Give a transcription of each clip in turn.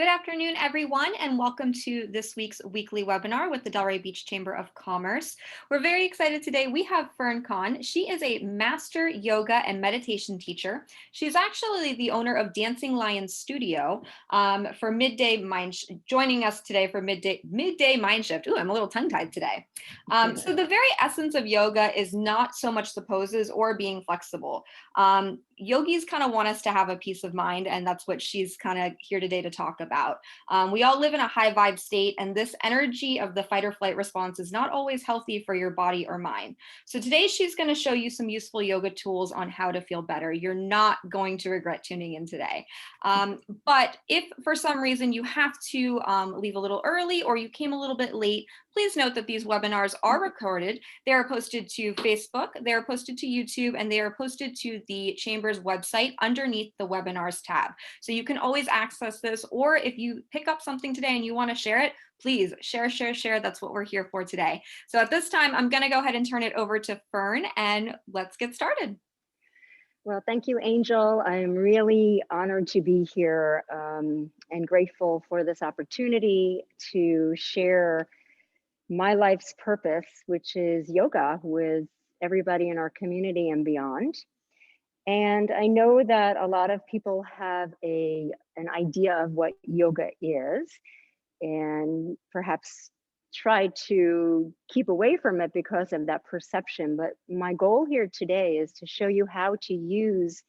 Good afternoon, everyone, and welcome to this week's weekly webinar with the Delray Beach Chamber of Commerce. We're very excited today. We have Fern Conn. She is a master yoga and meditation teacher. She's actually the owner of Dancing Lion Studio for Midday Mind, joining us today for Midday Mind Shift. Ooh, I'm a little tongue-tied today. So the very essence of yoga is not so much the poses or being flexible. Yogis kind of want us to have a peace of mind, and that's what she's kind of here today to talk about. We all live in a high vibe state, and this energy of the fight or flight response is not always healthy for your body or mind. So today she's going to show you some useful yoga tools on how to feel better. You're not going to regret tuning in today. But if for some reason you have to leave a little early or you came a little bit late, please note that these webinars are recorded. They are posted to Facebook, they are posted to YouTube, and they are posted to the Chamber's website underneath the webinars tab. So you can always access this, or if you pick up something today and you want to share it, please share. That's what we're here for today. So at this time, I'm going to go ahead and turn it over to Fern, and let's get started. Well, thank you, Angel. I'm really honored to be here and grateful for this opportunity to share my life's purpose, which is yoga, with everybody in our community and beyond. And I know that a lot of people have an idea of what yoga is and perhaps try to keep away from it because of that perception. But my goal here today is to show you how to use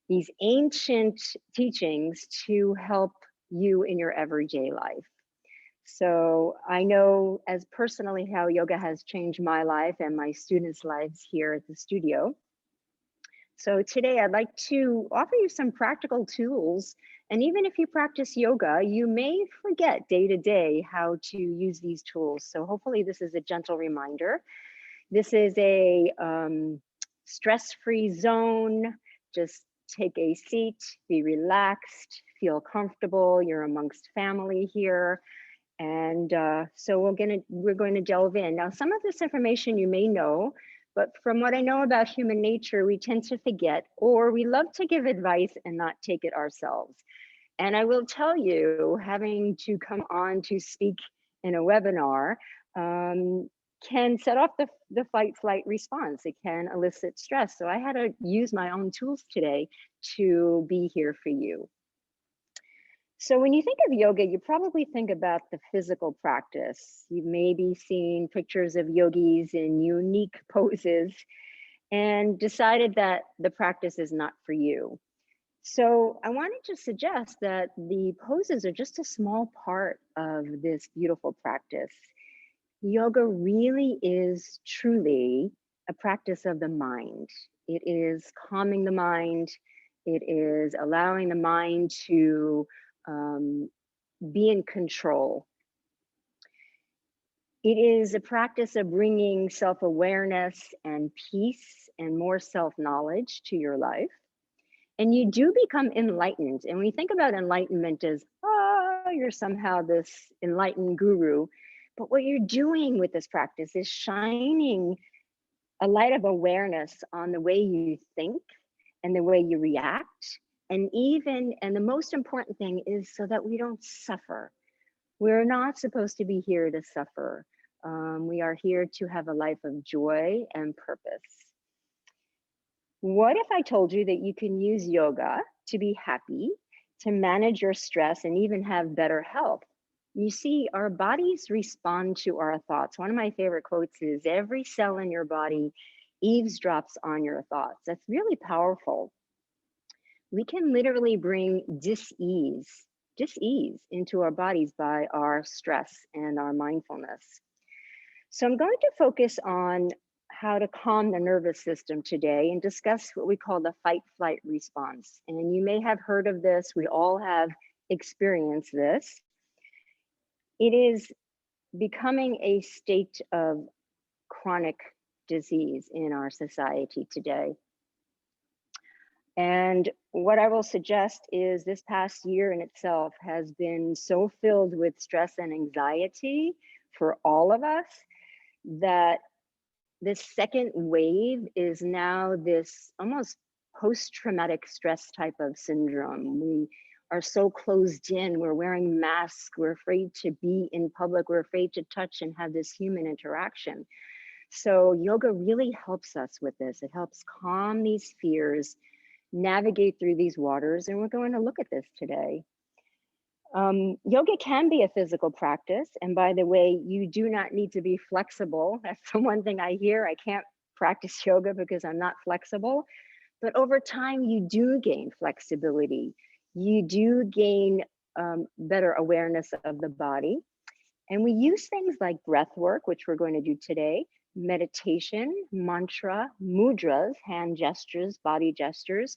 these ancient teachings to help you in your everyday life. So I know as personally how yoga has changed my life and my students' lives here at the studio. So today I'd like to offer you some practical tools. And even if you practice yoga, you may forget day to day how to use these tools. So hopefully this is a gentle reminder. This is a stress-free zone. Just take a seat, be relaxed, feel comfortable. You're amongst family here. And so we're going to delve in. Now, some of this information you may know, but from what I know about human nature, we tend to forget, or we love to give advice and not take it ourselves. And I will tell you, having to come on to speak in a webinar can set off the fight-flight response. It can elicit stress. So I had to use my own tools today to be here for you. So when you think of yoga, you probably think about the physical practice. You've maybe seen pictures of yogis in unique poses and decided that the practice is not for you. So I wanted to suggest that the poses are just a small part of this beautiful practice. Yoga really is truly a practice of the mind. It is calming the mind. It is allowing the mind to be in control. It is a practice of bringing self-awareness and peace and more self-knowledge to your life. And you do become enlightened. And we think about enlightenment as, oh, you're somehow this enlightened guru. But what you're doing with this practice is shining a light of awareness on the way you think and the way you react. And the most important thing is so that we don't suffer. We're not supposed to be here to suffer. We are here to have a life of joy and purpose. What if I told you that you can use yoga to be happy, to manage your stress, and even have better health? You see, our bodies respond to our thoughts. One of my favorite quotes is, every cell in your body eavesdrops on your thoughts. That's really powerful. We can literally bring dis-ease into our bodies by our stress and our mindfulness. So I'm going to focus on how to calm the nervous system today and discuss what we call the fight-flight response. And you may have heard of this. We all have experienced this. It is becoming a state of chronic disease in our society today. And what I will suggest is this past year in itself has been so filled with stress and anxiety for all of us that this second wave is now this almost post-traumatic stress type of syndrome. We are so closed in. We're wearing masks. We're afraid to be in public. We're afraid to touch and have this human interaction. So yoga really helps us with this. It helps calm these fears, navigate through these waters. And we're going to look at this today. Yoga can be a physical practice. And by the way, you do not need to be flexible. That's the one thing I hear. I can't practice yoga because I'm not flexible. But over time, you do gain flexibility. You do gain better awareness of the body. And we use things like breath work, which we're going to do today, meditation, mantra, mudras, hand gestures, body gestures.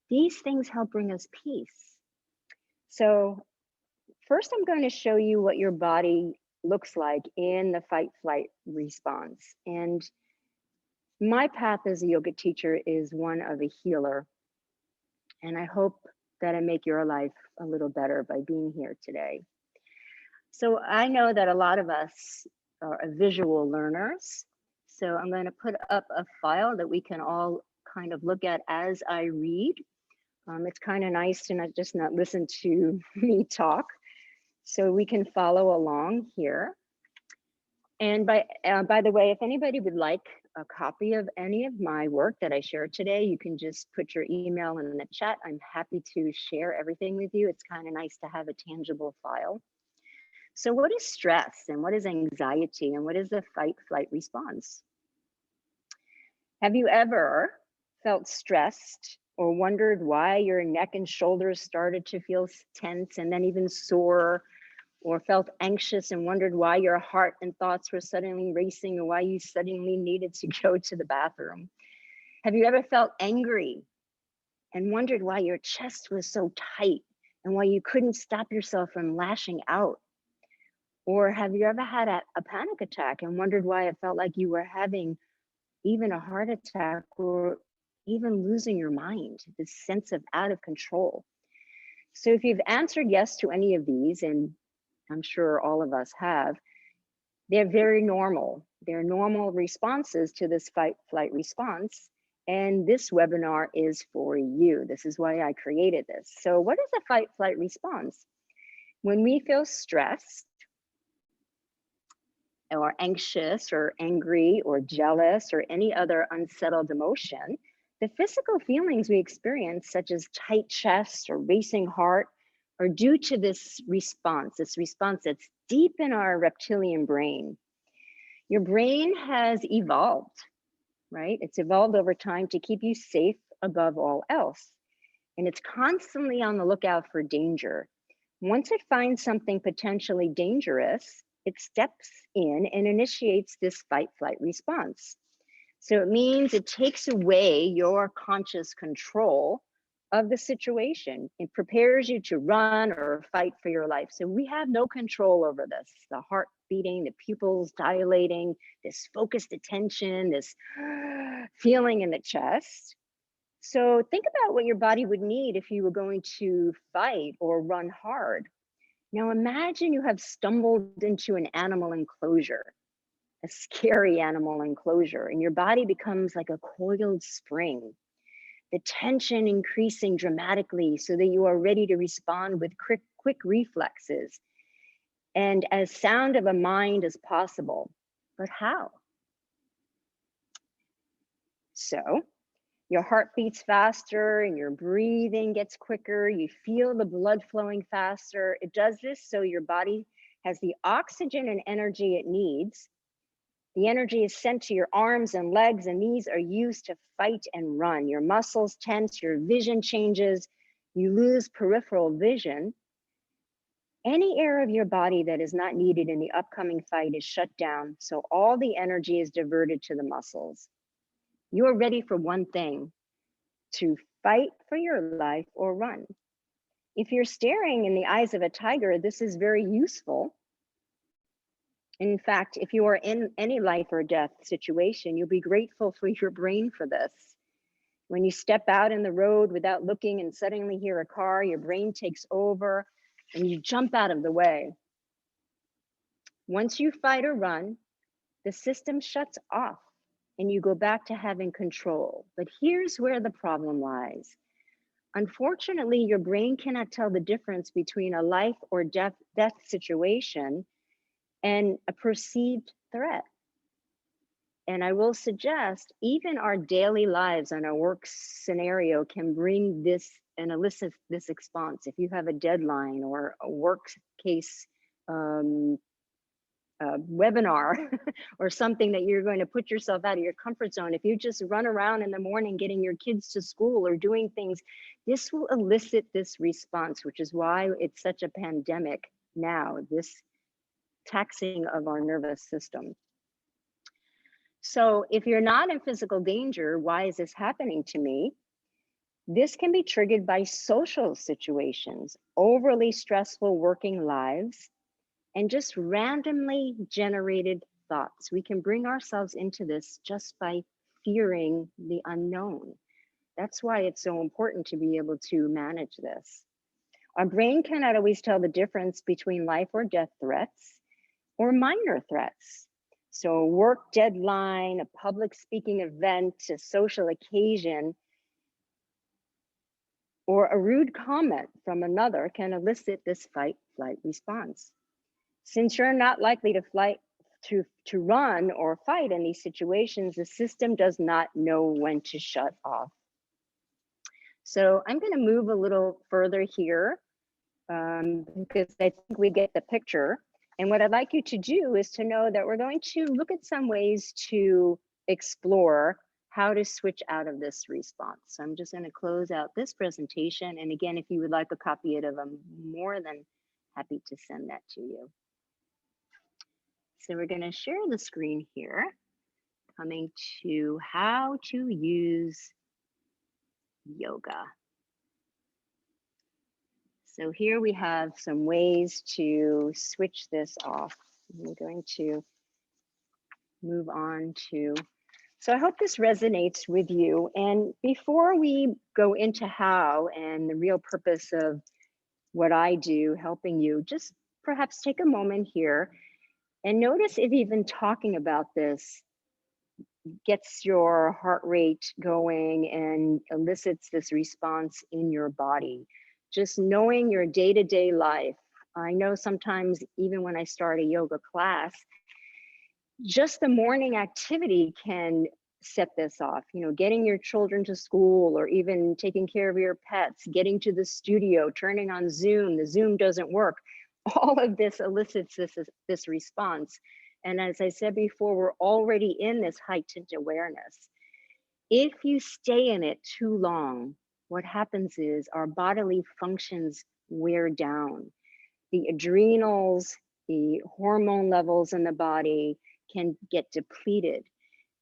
These things help bring us peace. So first, I'm going to show you what your body looks like in the fight flight response. And my path as a yoga teacher is one of a healer. And I hope that I make your life a little better by being here today. So I know that a lot of us are visual learners. So I'm going to put up a file that we can all kind of look at as I read. It's kind of nice to not listen to me talk. So we can follow along here. And by the way, if anybody would like a copy of any of my work that I share today, you can just put your email in the chat. I'm happy to share everything with you. It's kind of nice to have a tangible file. So what is stress and what is anxiety and what is the fight flight response? Have you ever felt stressed or wondered why your neck and shoulders started to feel tense and then even sore, or felt anxious and wondered why your heart and thoughts were suddenly racing or why you suddenly needed to go to the bathroom? Have you ever felt angry and wondered why your chest was so tight and why you couldn't stop yourself from lashing out? Or have you ever had a panic attack and wondered why it felt like you were having even a heart attack or even losing your mind, this sense of out of control? So if you've answered yes to any of these, and I'm sure all of us have, they're very normal. They're normal responses to this fight flight response. And this webinar is for you. This is why I created this. So what is a fight flight response? When we feel stressed or anxious or angry or jealous or any other unsettled emotion, the physical feelings we experience, such as tight chest or racing heart, are due to this response that's deep in our reptilian brain. Your brain has evolved, right? It's evolved over time to keep you safe above all else. And it's constantly on the lookout for danger. Once it finds something potentially dangerous, it steps in and initiates this fight flight response. So it means it takes away your conscious control of the situation. It prepares you to run or fight for your life. So we have no control over this. The heart beating, the pupils dilating, this focused attention, this feeling in the chest. So think about what your body would need if you were going to fight or run hard. Now imagine you have stumbled into an animal enclosure, a scary animal enclosure, and your body becomes like a coiled spring, the tension increasing dramatically so that you are ready to respond with quick reflexes and as sound of a mind as possible. But how? So your heart beats faster and your breathing gets quicker. You feel the blood flowing faster. It does this so your body has the oxygen and energy it needs. The energy is sent to your arms and legs, and these are used to fight and run. Your muscles tense, your vision changes, you lose peripheral vision. Any area of your body that is not needed in the upcoming fight is shut down, so all the energy is diverted to the muscles. You are ready for one thing: to fight for your life or run. If you're staring in the eyes of a tiger, this is very useful. In fact, if you are in any life or death situation, you'll be grateful for your brain for this. When you step out in the road without looking and suddenly hear a car, your brain takes over and you jump out of the way. Once you fight or run, the system shuts off and you go back to having control. But here's where the problem lies. Unfortunately, your brain cannot tell the difference between a life or death situation and a perceived threat. And I will suggest even our daily lives and our work scenario can bring this and elicit this response. If you have a deadline or a work case webinar or something that you're going to put yourself out of your comfort zone, if you just run around in the morning getting your kids to school or doing things, this will elicit this response, which is why it's such a pandemic now, this taxing of our nervous system. So if you're not in physical danger, why is this happening to me? This can be triggered by social situations, overly stressful working lives, and just randomly generated thoughts. We can bring ourselves into this just by fearing the unknown. That's why it's so important to be able to manage this. Our brain cannot always tell the difference between life or death threats or minor threats. So a work deadline, a public speaking event, a social occasion, or a rude comment from another can elicit this fight-flight response. Since you're not likely to run or fight in these situations, the system does not know when to shut off. So I'm going to move a little further here because I think we get the picture. And what I'd like you to do is to know that we're going to look at some ways to explore how to switch out of this response. So I'm just going to close out this presentation. And again, if you would like a copy of it, I'm more than happy to send that to you. So we're going to share the screen here, coming to how to use yoga. So here we have some ways to switch this off. I'm going to move on to, so I hope this resonates with you. And before we go into how and the real purpose of what I do, helping you, just perhaps take a moment here and notice if even talking about this gets your heart rate going and elicits this response in your body. Just knowing your day-to-day life. I know sometimes even when I start a yoga class, just the morning activity can set this off. You know, getting your children to school or even taking care of your pets, getting to the studio, turning on Zoom, the Zoom doesn't work. All of this elicits this response. And as I said before, we're already in this heightened awareness. If you stay in it too long, what happens is our bodily functions wear down. The adrenals, the hormone levels in the body can get depleted.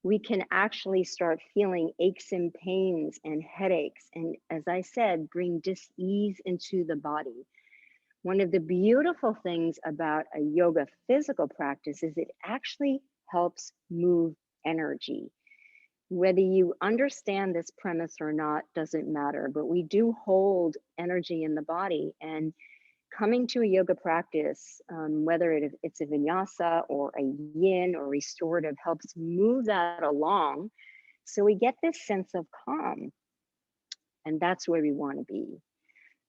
We can actually start feeling aches and pains and headaches. And as I said, bring dis-ease into the body. One of the beautiful things about a yoga physical practice is it actually helps move energy. Whether you understand this premise or not doesn't matter, but we do hold energy in the body. And coming to a yoga practice, whether it's a vinyasa or a yin or restorative, helps move that along. So we get this sense of calm. And that's where we want to be.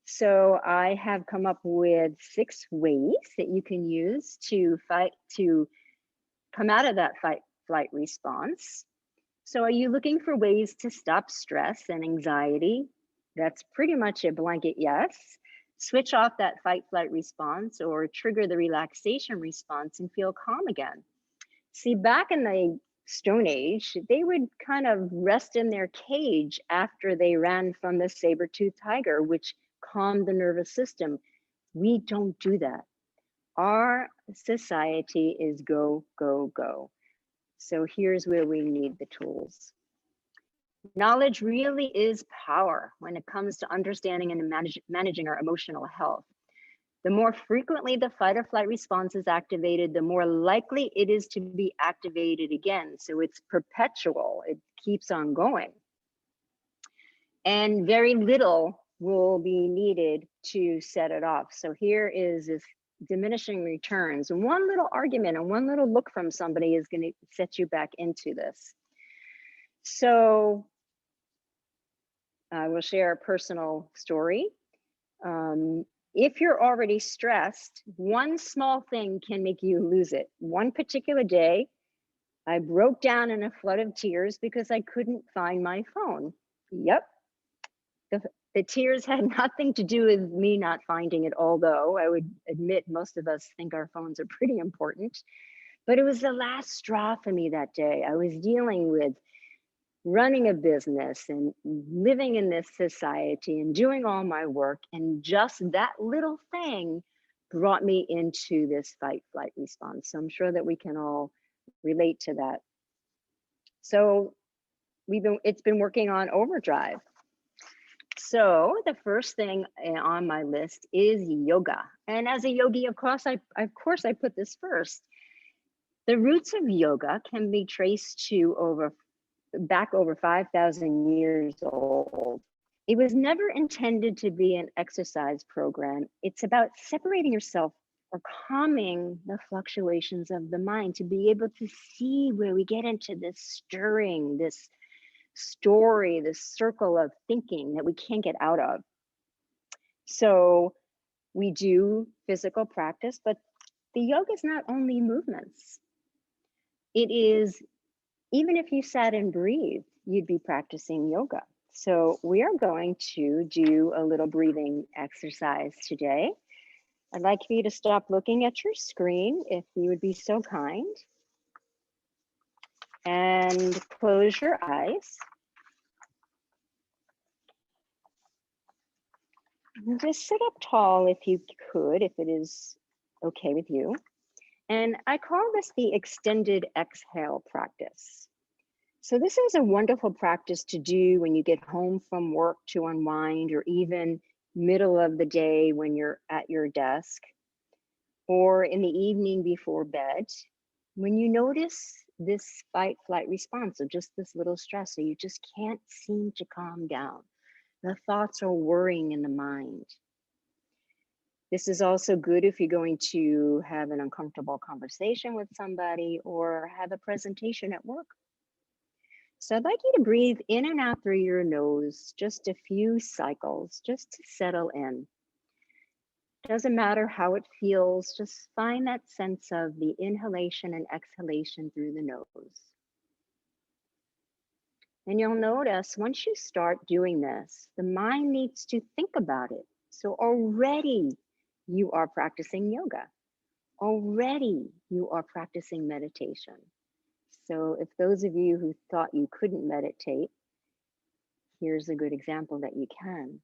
So I have come up with 6 ways that you can use to come out of that fight-flight response. So are you looking for ways to stop stress and anxiety? That's pretty much a blanket yes. Switch off that fight-flight response or trigger the relaxation response and feel calm again. See, back in the Stone Age, they would kind of rest in their cage after they ran from the saber-toothed tiger, which calmed the nervous system. We don't do that. Our society is go, go, go. So here's where we need the tools. Knowledge really is power when it comes to understanding and managing our emotional health. The more frequently the fight or flight response is activated, the more likely it is to be activated again. So it's perpetual, it keeps on going. And very little will be needed to set it off. So here is this diminishing returns. And one little argument and one little look from somebody is going to set you back into this. So I will share a personal story. If you're already stressed, one small thing can make you lose it. One particular day, I broke down in a flood of tears because I couldn't find my phone. Yep, the tears had nothing to do with me not finding it, although I would admit most of us think our phones are pretty important. But it was the last straw for me that day. I was dealing with running a business and living in this society and doing all my work. And just that little thing brought me into this fight flight response. So I'm sure that we can all relate to that. So it's been working on overdrive. So the first thing on my list is yoga. And as a yogi, of course I put this first. The roots of yoga can be traced to back over 5,000 years old. It was never intended to be an exercise program. It's about separating yourself or calming the fluctuations of the mind, to be able to see where we get into this stirring, this story, this circle of thinking that we can't get out of. So we do physical practice, but the yoga is not only movements. It is, even if you sat and breathed, you'd be practicing yoga. So we are going to do a little breathing exercise today. I'd like for you to stop looking at your screen, if you would be so kind, and close your eyes. And just sit up tall if you could, if it is okay with you. And I call this the extended exhale practice. So this is a wonderful practice to do when you get home from work to unwind, or even middle of the day when you're at your desk, or in the evening before bed. When you notice this fight flight response, or just this little stress, so you just can't seem to calm down. The thoughts are worrying in the mind. This is also good if you're going to have an uncomfortable conversation with somebody or have a presentation at work. So I'd like you to breathe in and out through your nose, just a few cycles, just to settle in. Doesn't matter how it feels, just find that sense of the inhalation and exhalation through the nose. And you'll notice once you start doing this, the mind needs to think about it. So already you are practicing yoga. Already you are practicing meditation. So if those of you who thought you couldn't meditate, here's a good example that you can.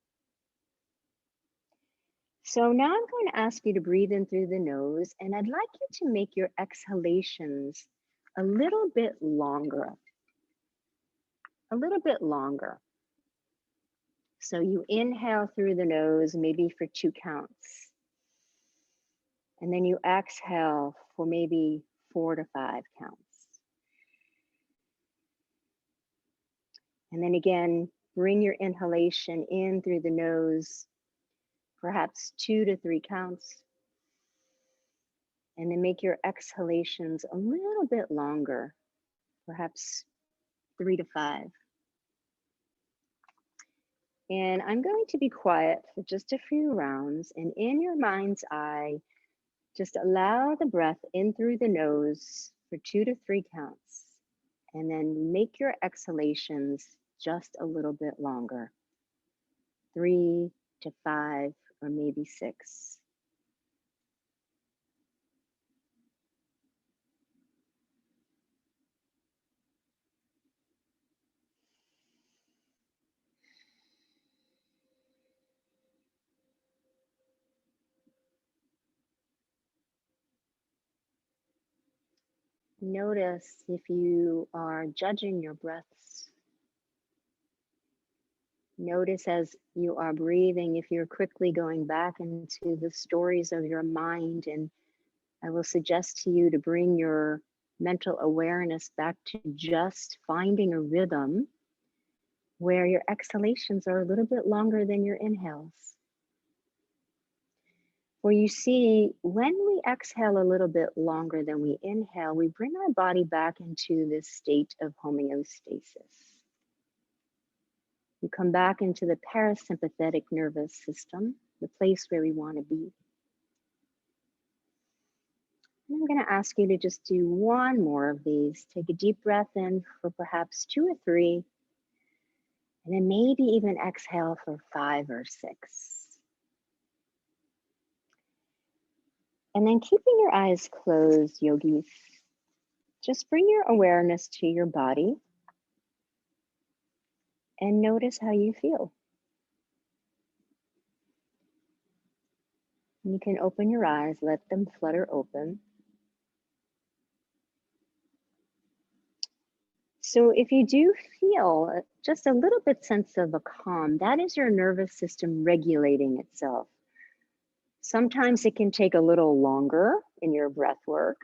So now I'm going to ask you to breathe in through the nose, and I'd like you to make your exhalations a little bit longer. A little bit longer. So you inhale through the nose, maybe for 2 counts. And then you exhale for maybe 4 to 5 counts. And then again, bring your inhalation in through the nose, perhaps 2 to 3 counts. And then make your exhalations a little bit longer, perhaps 3 to 5. And I'm going to be quiet for just a few rounds, and in your mind's eye, just allow the breath in through the nose for 2 to 3 counts, and then make your exhalations just a little bit longer, 3 to 5, or maybe 6. Notice if you are judging your breaths. Notice as you are breathing, if you're quickly going back into the stories of your mind. And I will suggest to you to bring your mental awareness back to just finding a rhythm where your exhalations are a little bit longer than your inhales. Where you see, when we exhale a little bit longer than we inhale, we bring our body back into this state of homeostasis. You come back into the parasympathetic nervous system, the place where we want to be. And I'm going to ask you to just do one more of these. Take a deep breath in for perhaps 2 or 3, and then maybe even exhale for 5 or 6. And then keeping your eyes closed, yogis, just bring your awareness to your body and notice how you feel. You can open your eyes, let them flutter open. So if you do feel just a little bit sense of a calm, that is your nervous system regulating itself. Sometimes it can take a little longer in your breath work.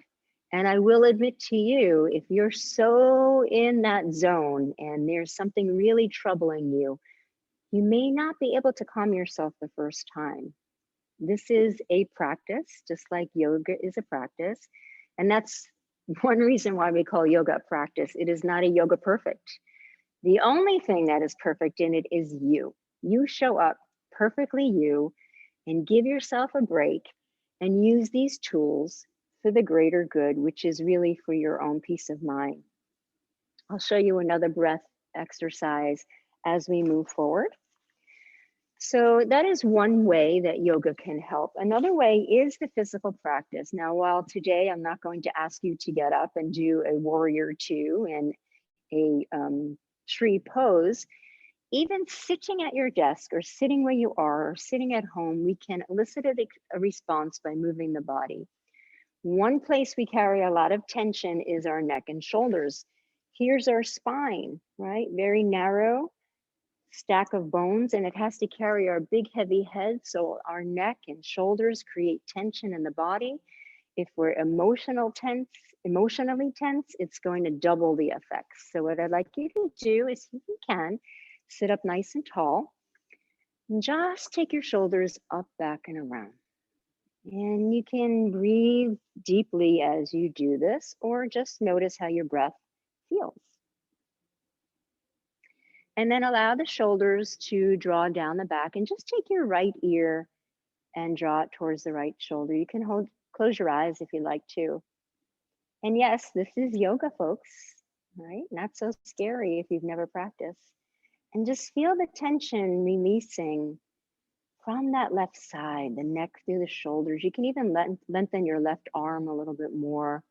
And I will admit to you, if you're so in that zone and there's something really troubling you, you may not be able to calm yourself the first time. This is a practice, just like yoga is a practice. And that's one reason why we call yoga a practice. It is not a yoga perfect. The only thing that is perfect in it is you. You show up perfectly you and give yourself a break and use these tools for the greater good, which is really for your own peace of mind. I'll show you another breath exercise as we move forward. So that is one way that yoga can help. Another way is the physical practice. Now, while today I'm not going to ask you to get up and do a warrior 2 and a tree pose, even sitting at your desk or sitting where you are or sitting at home, we can elicit a response by moving the body. One place we carry a lot of tension is our neck and shoulders. Here's our spine, right? Very narrow stack of bones, and it has to carry our big heavy head. So our neck and shoulders create tension in the body. If we're emotionally tense, it's going to double the effects. So what I'd like you to do is, if you can, sit up nice and tall and just take your shoulders up, back, and around. And you can breathe deeply as you do this, or just notice how your breath feels. And then allow the shoulders to draw down the back, and just take your right ear and draw it towards the right shoulder. You can close your eyes if you like to. And yes, this is yoga, folks, right? Not so scary if you've never practiced. And just feel the tension releasing from that left side, the neck through the shoulders. You can even lengthen your left arm a little bit more.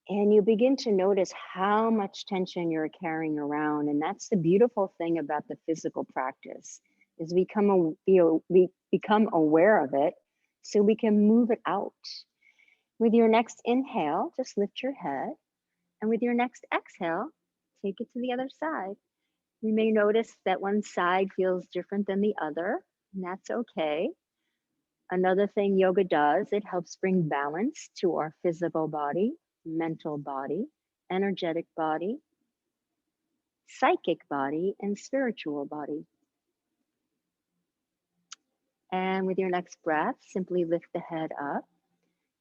And you begin to notice how much tension you're carrying around. And that's the beautiful thing about the physical practice, is we become aware of it so we can move it out. With your next inhale, just lift your head. And with your next exhale, take it to the other side. You may notice that one side feels different than the other, and that's okay. Another thing yoga does, it helps bring balance to our physical body, mental body, energetic body, psychic body, and spiritual body. And with your next breath, simply lift the head up.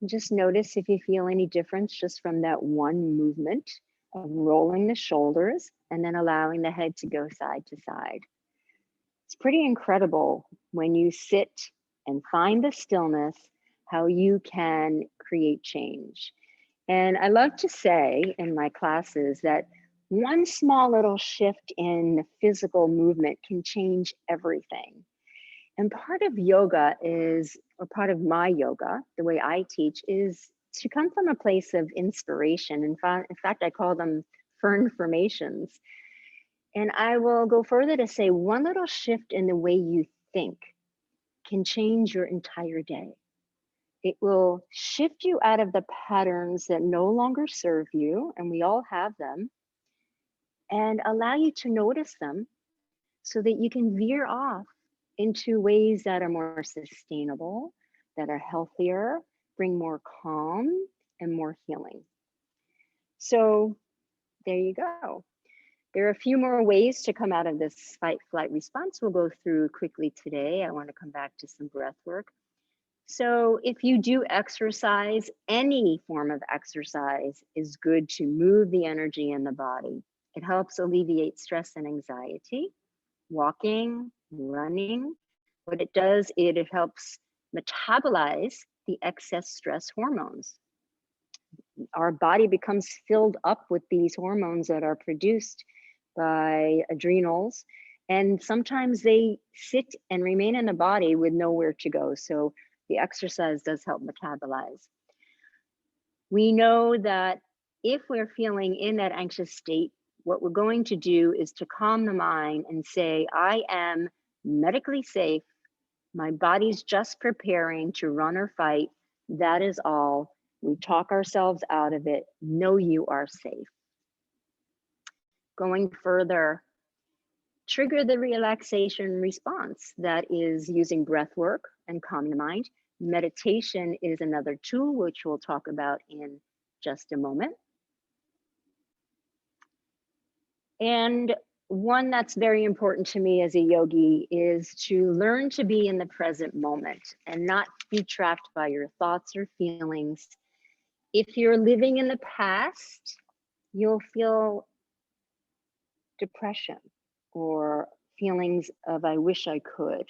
And just notice if you feel any difference just from that one movement of rolling the shoulders and then allowing the head to go side to side. It's pretty incredible when you sit and find the stillness, how you can create change. And I love to say in my classes that one small little shift in physical movement can change everything. And part of yoga is, or part of my yoga, the way I teach, is to come from a place of inspiration. In fact, I call them Fern formations. And I will go further to say one little shift in the way you think can change your entire day. It will shift you out of the patterns that no longer serve you, and we all have them, and allow you to notice them so that you can veer off into ways that are more sustainable, that are healthier, bring more calm and more healing. So there you go. There are a few more ways to come out of this fight flight response we'll go through quickly today. I want to come back to some breath work. So if you do exercise, any form of exercise is good to move the energy in the body. It helps alleviate stress and anxiety. Walking, running, what it does, it helps metabolize the excess stress hormones. Our body becomes filled up with these hormones that are produced by adrenals. And sometimes they sit and remain in the body with nowhere to go. So the exercise does help metabolize. We know that if we're feeling in that anxious state, what we're going to do is to calm the mind and say, I am medically safe. My body's just preparing to run or fight. That is all. We talk ourselves out of it. Know you are safe. Going further, trigger the relaxation response. That is using breath work and calming the mind. Meditation is another tool, which we'll talk about in just a moment. And one that's very important to me as a yogi is to learn to be in the present moment and not be trapped by your thoughts or feelings. If you're living in the past, you'll feel depression or feelings of, I wish I could.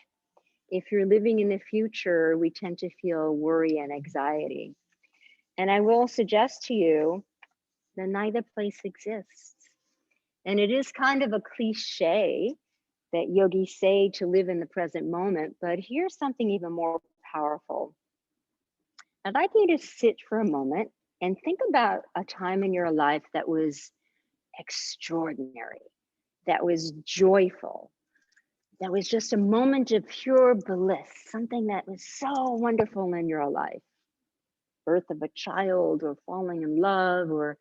If you're living in the future, we tend to feel worry and anxiety. And I will suggest to you that neither place exists. And it is kind of a cliche that yogis say to live in the present moment, but here's something even more powerful. I'd like you to sit for a moment and think about a time in your life that was extraordinary, that was joyful, that was just a moment of pure bliss, something that was so wonderful in your life. Birth of a child, or falling in love, or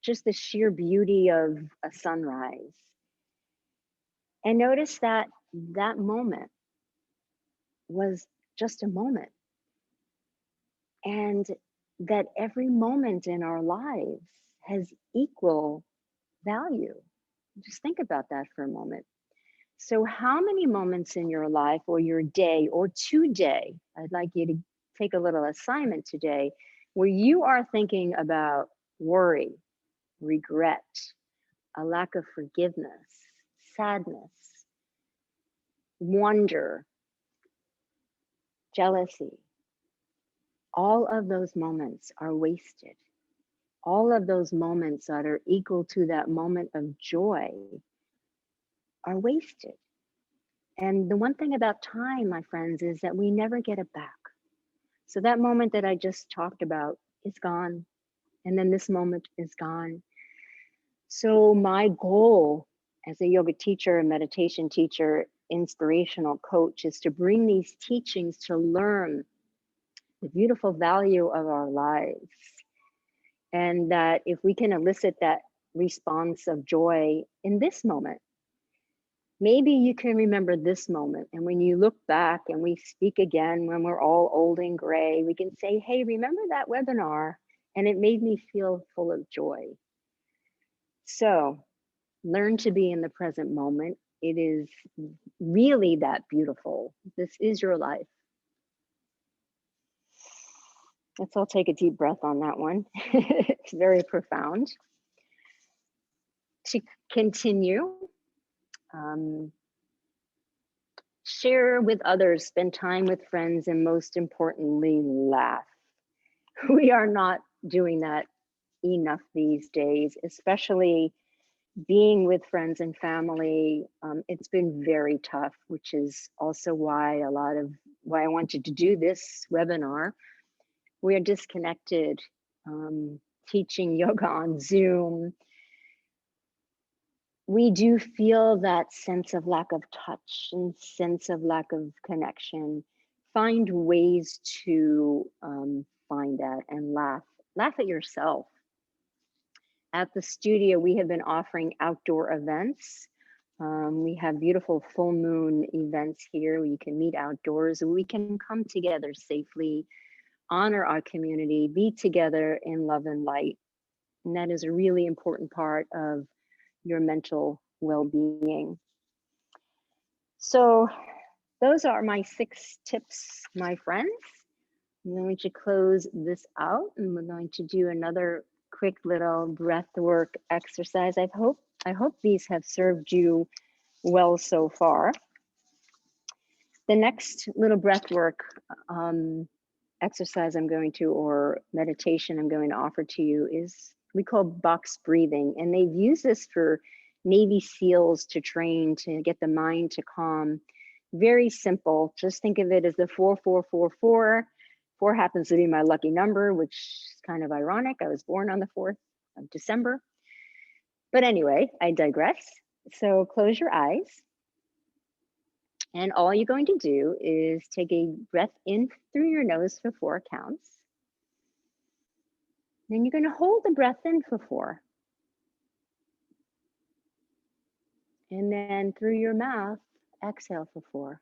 just the sheer beauty of a sunrise. And notice that that moment was just a moment. And that every moment in our lives has equal value. Just think about that for a moment. So, how many moments in your life or your day or today, I'd like you to take a little assignment today where you are thinking about worry, regret, a lack of forgiveness, sadness, wonder, jealousy. All of those moments are wasted. All of those moments that are equal to that moment of joy are wasted. And the one thing about time, my friends, is that we never get it back. So that moment that I just talked about is gone. And then this moment is gone. So my goal as a yoga teacher, a meditation teacher, inspirational coach is to bring these teachings to learn the beautiful value of our lives. And that if we can elicit that response of joy in this moment, maybe you can remember this moment. And when you look back and we speak again, when we're all old and gray, we can say, hey, remember that webinar? And it made me feel full of joy. So learn to be in the present moment. It is really that beautiful. This is your life. Let's all take a deep breath on that one. It's very profound. To continue, share with others, spend time with friends, and most importantly, laugh. We are not doing that enough these days, especially being with friends and family. It's been very tough, which is also why I wanted to do this webinar. We are disconnected, teaching yoga on Zoom. We do feel that sense of lack of touch and sense of lack of connection. Find ways to find that and laugh. Laugh at yourself. At the studio, we have been offering outdoor events. We have beautiful full moon events here where you can meet outdoors. We can come together safely, honor our community, be together in love and light. And that is a really important part of your mental well-being. So those are my 6 tips, my friends. I'm going to close this out and we're going to do another quick little breath work exercise, I hope. I hope these have served you well so far. The next little breath work exercise or meditation I'm going to offer to you is we call box breathing. And they've used this for Navy SEALs to train to get the mind to calm. Very simple. Just think of it as the 4-4-4-4. 4 happens to be my lucky number, which is kind of ironic. I was born on the 4th of December. But anyway, I digress. So close your eyes. And all you're going to do is take a breath in through your nose for 4 counts. Then you're going to hold the breath in for 4. And then through your mouth, exhale for 4.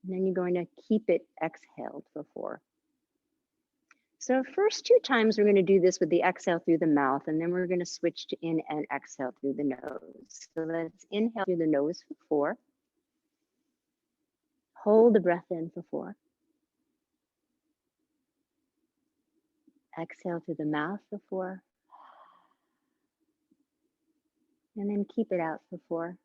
And then you're going to keep it exhaled for 4. So first 2 times we're going to do this with the exhale through the mouth, and then we're going to switch to in and exhale through the nose. So let's inhale through the nose for 4. Hold the breath in for 4. Exhale through the mouth for 4. And then keep it out for 4.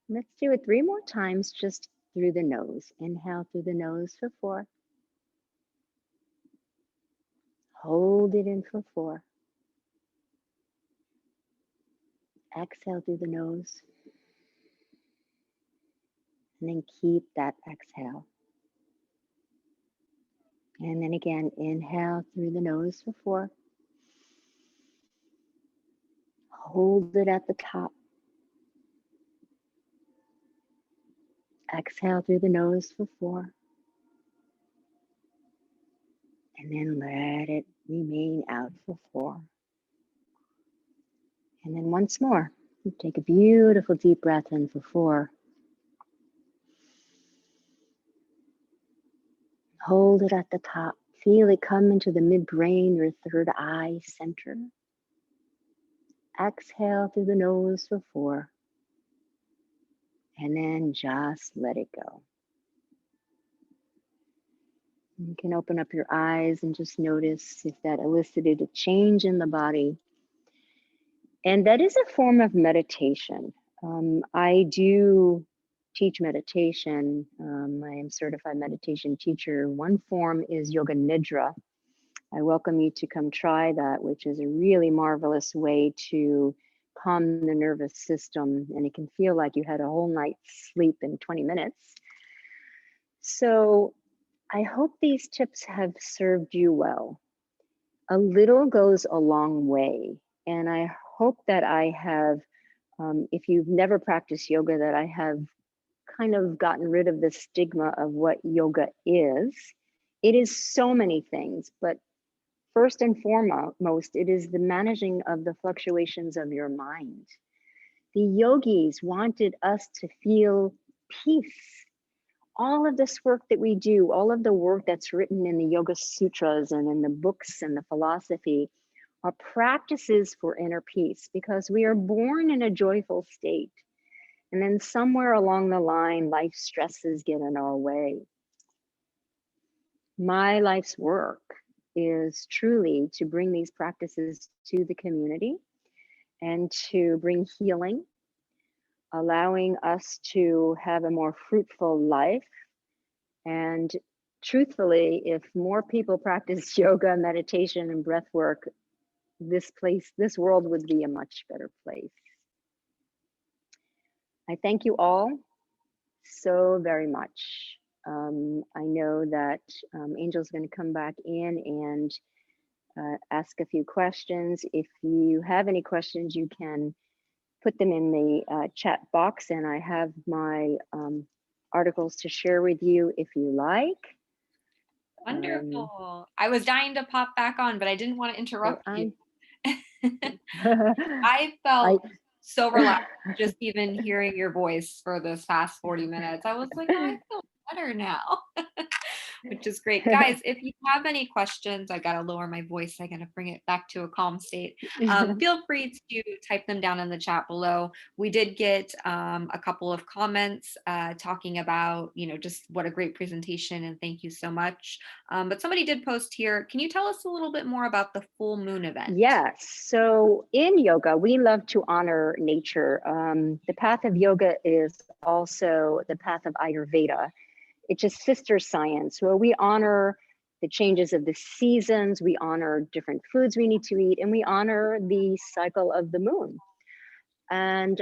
Let's do it 3 more times just through the nose. Inhale through the nose for 4. Hold it in for 4. Exhale through the nose. And then keep that exhale. And then again, inhale through the nose for 4. Hold it at the top. Exhale through the nose for 4. And then let it remain out for 4. And then once more, take a beautiful deep breath in for 4. Hold it at the top. Feel it come into the midbrain, your third eye center. Exhale through the nose for 4. And then just let it go. You can open up your eyes and just notice if that elicited a change in the body. And that is a form of meditation. I do teach meditation. I am certified meditation teacher. One form is yoga nidra. I welcome you to come try that, which is a really marvelous way to calm the nervous system. And it can feel like you had a whole night's sleep in 20 minutes. So I hope these tips have served you well. A little goes a long way. And I hope that I have, if you've never practiced yoga, that I have kind of gotten rid of the stigma of what yoga is. It is so many things, but first and foremost, it is the managing of the fluctuations of your mind. The yogis wanted us to feel peace. All of this work that we do, all of the work that's written in the Yoga Sutras and in the books and the philosophy are practices for inner peace, because we are born in a joyful state. And then somewhere along the line, life stresses get in our way. My life's work is truly to bring these practices to the community and to bring healing, allowing us to have a more fruitful life. And truthfully, if more people practice yoga, meditation, and breath work, this world would be a much better place. I thank you all so very much. I know that Angel's going to come back in and ask a few questions. If you have any questions, you can put them in the chat box, and I have my articles to share with you if you like. Wonderful. I was dying to pop back on, but I didn't want to interrupt you. I felt so relaxed just even hearing your voice for this past 40 minutes. I was like, oh, I feel better now. which is great. Guys, if you have any questions, I gotta lower my voice. I gotta bring it back to a calm state. Feel free to type them down in the chat below. We did get a couple of comments talking about, just what a great presentation and thank you so much. But somebody did post here. Can you tell us a little bit more about the full moon event? Yes. So in yoga, we love to honor nature. The path of yoga is also the path of Ayurveda. It's a sister science where we honor the changes of the seasons, we honor different foods we need to eat, and we honor the cycle of the moon. And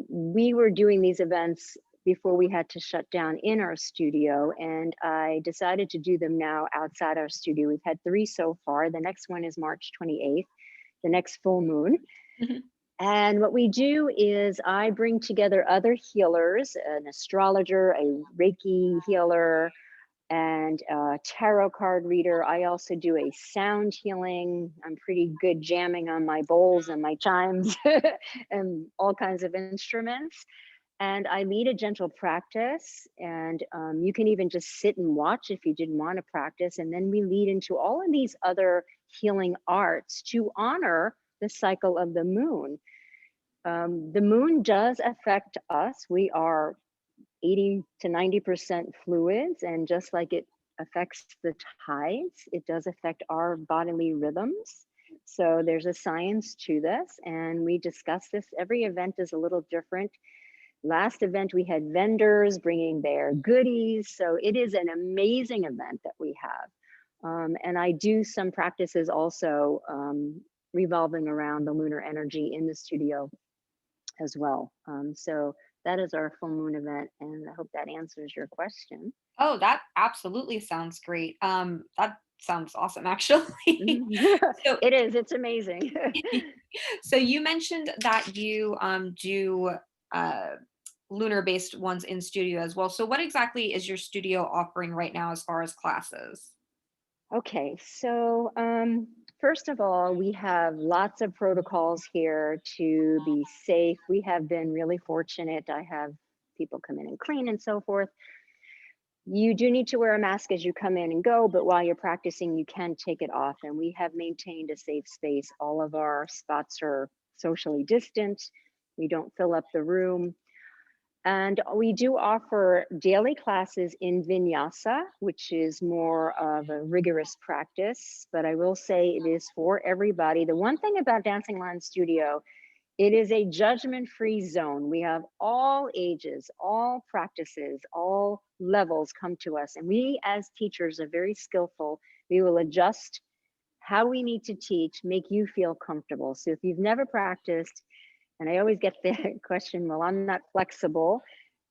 we were doing these events before we had to shut down in our studio. And I decided to do them now outside our studio. We've had 3 so far. The next one is March 28th, the next full moon. Mhm. And what we do is I bring together other healers, an astrologer, a Reiki healer, and a tarot card reader. I also do a sound healing. I'm pretty good jamming on my bowls and my chimes and all kinds of instruments. And I lead a gentle practice. And you can even just sit and watch if you didn't want to practice. And then we lead into all of these other healing arts to honor the cycle of the moon. The moon does affect us. We are 80 to 90% fluids, and just like it affects the tides, it does affect our bodily rhythms. So there's a science to this, and we discuss this. Every event is a little different. Last event, we had vendors bringing their goodies. So it is an amazing event that we have. And I do some practices also revolving around the lunar energy in the studio as well. So that is our full moon event, and I hope that answers your question. Oh, that absolutely sounds great. That sounds awesome, actually. Mhm. So, It is, it's amazing. so you mentioned that you do uh, lunar-based ones in studio as well. So, what exactly is your studio offering right now as far as classes? Okay, so first of all, we have lots of protocols here to be safe. We have been really fortunate. I have people come in and clean and so forth. You do need to wear a mask as you come in and go, but while you're practicing, you can take it off. And we have maintained a safe space. All of our spots are socially distant. We don't fill up the room. And we do offer daily classes in vinyasa, which is more of a rigorous practice, but I will say it is for everybody. The one thing about Dancing Line Studio, it is a judgment-free zone. We have all ages, all practices, all levels come to us. And we as teachers are very skillful. We will adjust how we need to teach, make you feel comfortable. So if you've never practiced, and I always get the question, well, I'm not flexible.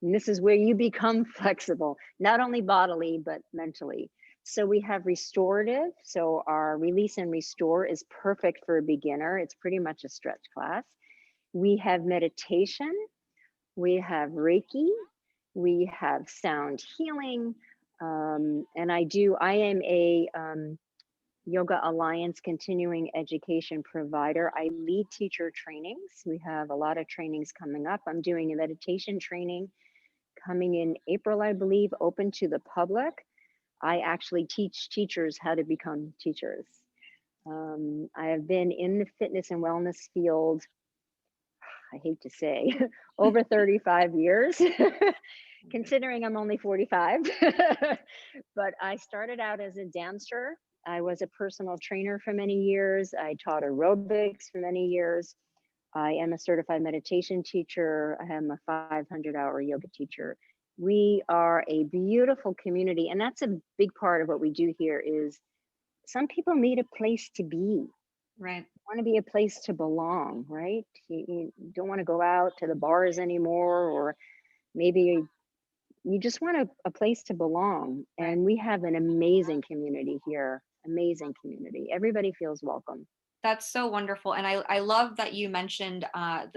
And this is where you become flexible, not only bodily, but mentally. So we have restorative. So our release and restore is perfect for a beginner. It's pretty much a stretch class. We have meditation. We have Reiki. We have sound healing. And I am a Yoga Alliance continuing education provider. I lead teacher trainings. We have a lot of trainings coming up. I'm doing a meditation training coming in April, I believe, open to the public. I actually teach teachers how to become teachers. I have been in the fitness and wellness field, I hate to say, over 35 years, considering I'm only 45. But I started out as a dancer. I was a personal trainer for many years. I taught aerobics for many years. I am a certified meditation teacher. I am a 500-hour yoga teacher. We are a beautiful community, and that's a big part of what we do here is some people need a place to be. Right. Want to be a place to belong, right? You don't want to go out to the bars anymore, or maybe you just want a place to belong. Right. And we have an amazing community here, amazing community. Everybody feels welcome. That's so wonderful. And I love that you mentioned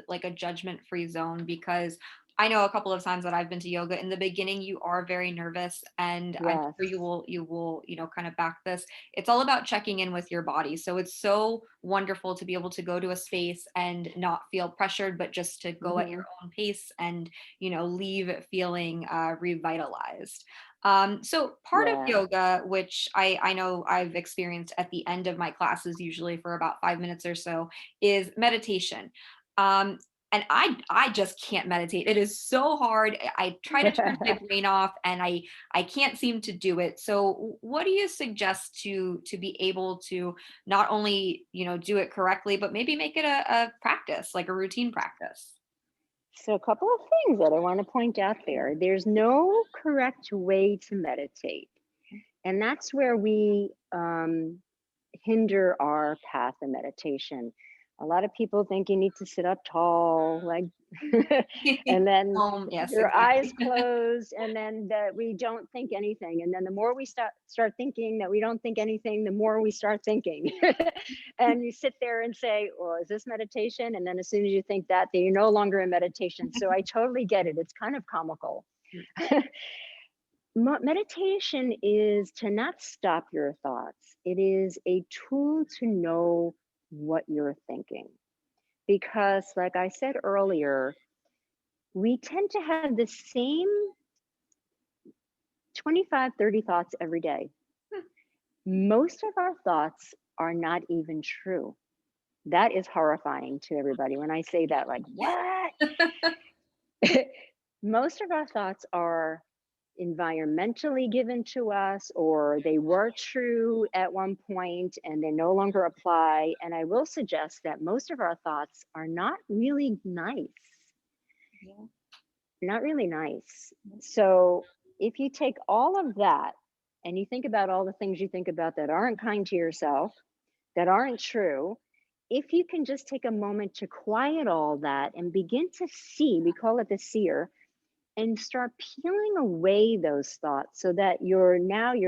like a judgment-free zone because I know a couple of times that I've been to yoga. In the beginning, you are very nervous, and I'm Yes. sure kind of back this. It's all about checking in with your body. So it's so wonderful to be able to go to a space and not feel pressured, but just to go at Hmm. your own pace and leave feeling revitalized. So part of Yeah. yoga, which I know I've experienced at the end of my classes, usually for about 5 minutes or so, is meditation. Um, and I just can't meditate. It is so hard. I try to turn my brain off, and I can't seem to do it. So what do you suggest to be able to not only do it correctly, but maybe make it a practice, like a routine practice? So, a couple of things that I want to point out there. There's no correct way to meditate. And that's where we hinder our path of meditation. A lot of people think you need to sit up tall, like, and then Yes, your eyes exactly. closed, and then that we don't think anything. And then the more we start thinking that we don't think anything, the more we start thinking. And you sit there and say, "Well, is this meditation?" And then as soon as you think that, then you're no longer in meditation. So I totally get it. It's kind of comical. Meditation is to not stop your thoughts. It is a tool to know what you're thinking. Because, like I said earlier, we tend to have the same 25, 30 thoughts every day. Most of our thoughts are not even true. That is horrifying to everybody. When I say that, like, what? Most of our thoughts are environmentally given to us, or they were true at one point and they no longer apply. And I will suggest that most of our thoughts are not really nice, Yeah. not really nice. So if you take all of that and you think about all the things you think about that aren't kind to yourself, that aren't true, if you can just take a moment to quiet all that and begin to see, we call it the seer, and start peeling away those thoughts so that your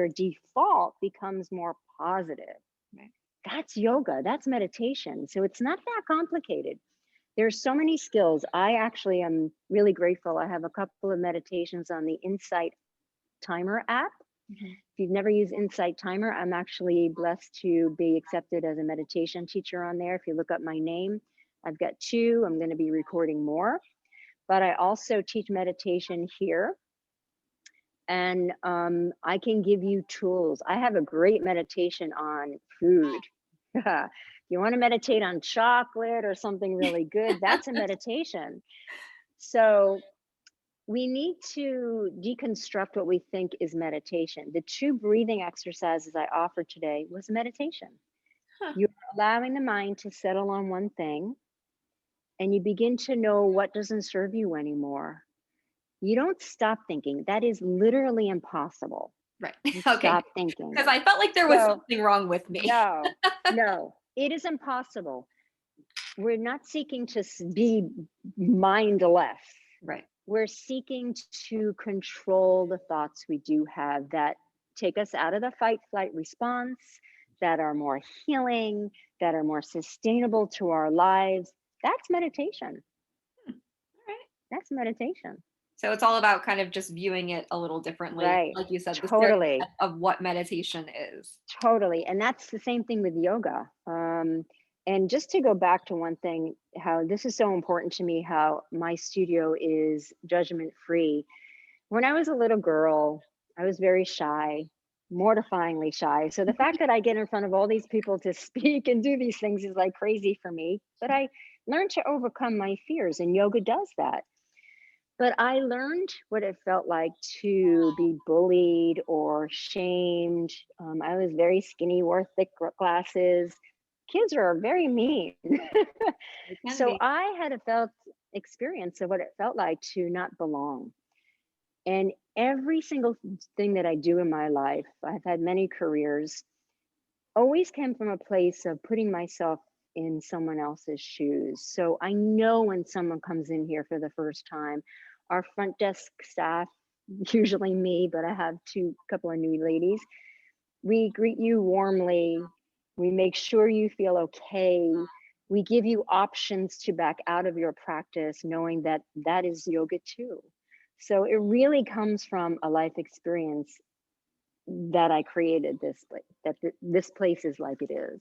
default becomes more positive. Right. That's yoga, that's meditation. So it's not that complicated. There's so many skills. I actually am really grateful. I have a couple of meditations on the Insight Timer app. Mhm. If you've never used Insight Timer, I'm actually blessed to be accepted as a meditation teacher on there. If you look up my name, I've got two. I'm going to be recording more, but I also teach meditation here. And I can give you tools. I have a great meditation on food. If you want to meditate on chocolate or something really good, that's a meditation. So we need to deconstruct what we think is meditation. The two breathing exercises I offered today was meditation. Huh. You're allowing the mind to settle on one thing, and you begin to know what doesn't serve you anymore. You don't stop thinking. That is literally impossible. Right. You Okay. stop thinking. Because I felt like there was So, something wrong with me. no, no, it is impossible. We're not seeking to be mindless. Right. We're seeking to control the thoughts we do have that take us out of the fight flight response, that are more healing, that are more sustainable to our lives. That's meditation. Hmm. All right. That's meditation. So it's all about kind of just viewing it a little differently. Right. Like you said, the Totally. stereotype of what meditation is. Totally. And that's the same thing with yoga. And just to go back to one thing, how this is so important to me, how my studio is judgment free. When I was a little girl, I was very shy, mortifyingly shy. So the fact that I get in front of all these people to speak and do these things is like crazy for me. But I learned to overcome my fears, and yoga does that. But I learned what it felt like to be bullied or shamed. I was very skinny, wore thick glasses. Kids are very mean. It can So be. I had a felt experience of what it felt like to not belong. And every single thing that I do in my life, I've had many careers, always came from a place of putting myself in someone else's shoes. So I know when someone comes in here for the first time, our front desk staff, usually me, but I have couple of new ladies, we greet you warmly. We make sure you feel okay. We give you options to back out of your practice, knowing that that is yoga too. So it really comes from a life experience that I created this place, that this place is like it is.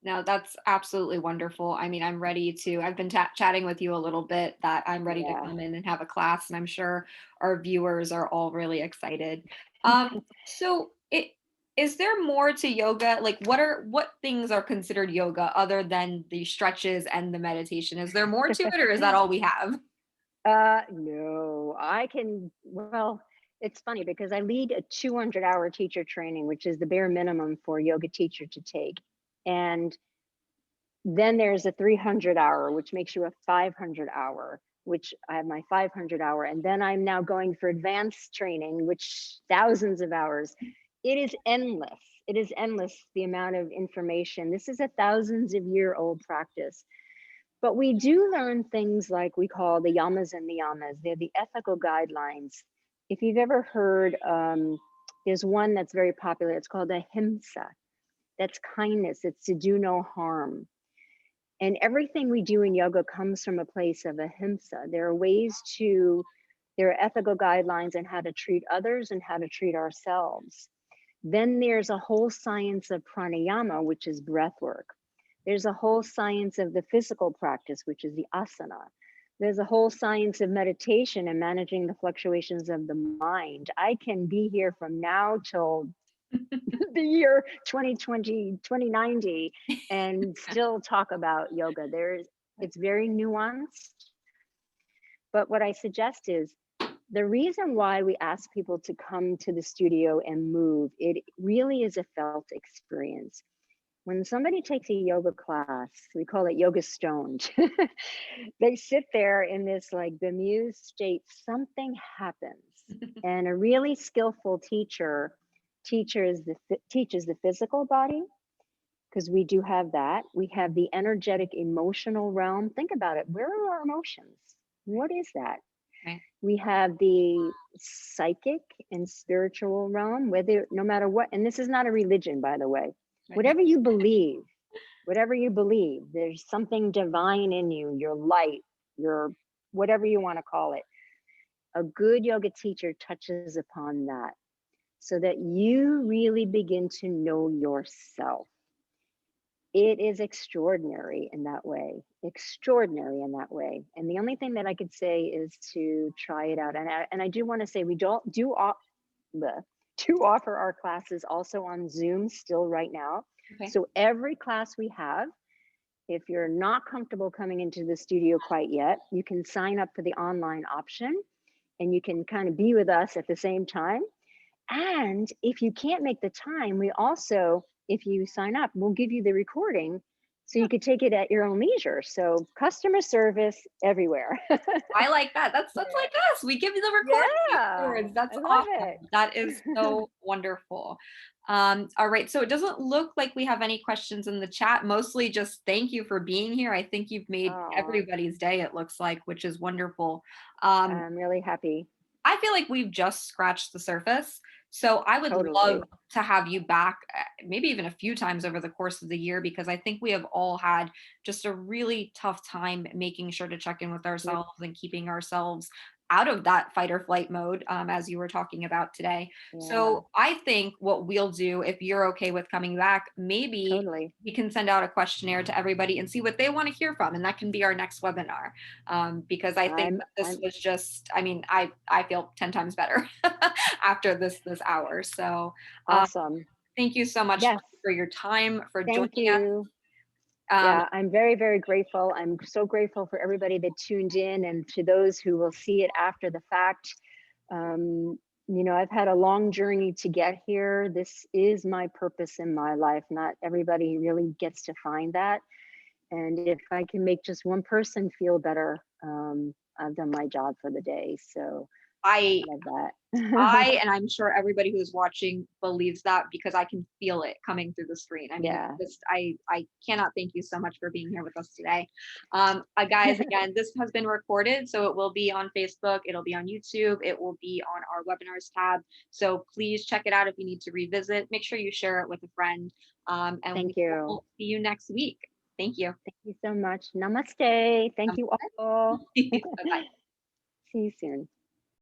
No, that's absolutely wonderful. I mean, I'm ready to, I've been chatting with you a little bit that I'm ready to Yeah. come in and have a class, and I'm sure our viewers are all really excited. So is there more to yoga? Like what things are considered yoga other than the stretches and the meditation? Is there more to it, or is that all we have? No, well, it's funny because I lead a 200-hour teacher training, which is the bare minimum for a yoga teacher to take. And then there's a 300-hour, which makes you a 500-hour, which I have my 500-hour. And then I'm now going for advanced training, which thousands of hours. It is endless. It is endless, the amount of information. This is a thousands of year old practice. But we do learn things like we call the yamas and niyamas. They're the ethical guidelines. If you've ever heard, there's one that's very popular. It's called ahimsa. That's kindness. It's to do no harm. And everything we do in yoga comes from a place of ahimsa. There are ethical guidelines on how to treat others and how to treat ourselves. Then there's a whole science of pranayama, which is breath work. There's a whole science of the physical practice, which is the asana. There's a whole science of meditation and managing the fluctuations of the mind. I can be here from now till the year 2020, 2090, and still talk about yoga. It's very nuanced. But what I suggest is the reason why we ask people to come to the studio and move, it really is a felt experience. When somebody takes a yoga class, we call it yoga stoned. They sit there in this like bemused state, something happens. And a really skillful teacher teaches the physical body, because we do have that. We have the energetic emotional realm. Think about it. Where are our emotions? What is that? Okay. We have the psychic and spiritual realm, whether no matter what, and this is not a religion, by the way. Right. Whatever you believe, there's something divine in you, your light, your whatever you want to call it. A good yoga teacher touches upon that so that you really begin to know yourself. It is extraordinary in that way. And the only thing that I could say is to try it out. And I do want to say we don't do to offer our classes also on Zoom still right now. Okay. So every class we have, if you're not comfortable coming into the studio quite yet, you can sign up for the online option and you can kind of be with us at the same time. And if you can't make the time, we also, if you sign up, we'll give you the recording so you could take it at your own leisure. So customer service everywhere. I like that. That's like us. We give you the recording Yeah, afterwards. That's I love awesome. it. That is so wonderful. All right. So it doesn't look like we have any questions in the chat. Mostly just thank you for being here. I think you've made Oh, everybody's day, it looks like, which is wonderful. Um, I'm really happy. I feel like we've just scratched the surface. So I would love Totally. to have you back, maybe even a few times over the course of the year, because I think we have all had just a really tough time making sure to check in with Yep. ourselves and keeping ourselves out of that fight or flight mode, as you were talking about today. Yeah, So I think what we'll do, if you're okay with coming back, maybe totally. we can send out a questionnaire to everybody and see what they want to hear from. And that can be our next webinar, because I think I'm that this I'm was just, I mean, I feel 10 times better after this hour. So awesome. thank you so much Yes, for your time, for thank joining us. you. Yeah, I'm very, very grateful. I'm so grateful for everybody that tuned in and to those who will see it after the fact. Um, I've had a long journey to get here. This is my purpose in my life. Not everybody really gets to find that. And if I can make just one person feel better, I've done my job for the day. So I I love that. and I'm sure everybody who's watching believes that, because I can feel it coming through the screen. I mean, Yeah. just I cannot thank you so much for being here with us today. Guys, again, this has been recorded, so it will be on Facebook, it'll be on YouTube, it will be on our webinars tab. So please check it out if you need to revisit. Make sure you share it with a friend, and we Thank you. will see you next week. Thank you. Thank you so much. Namaste. Thank you all. Bye bye. See you soon.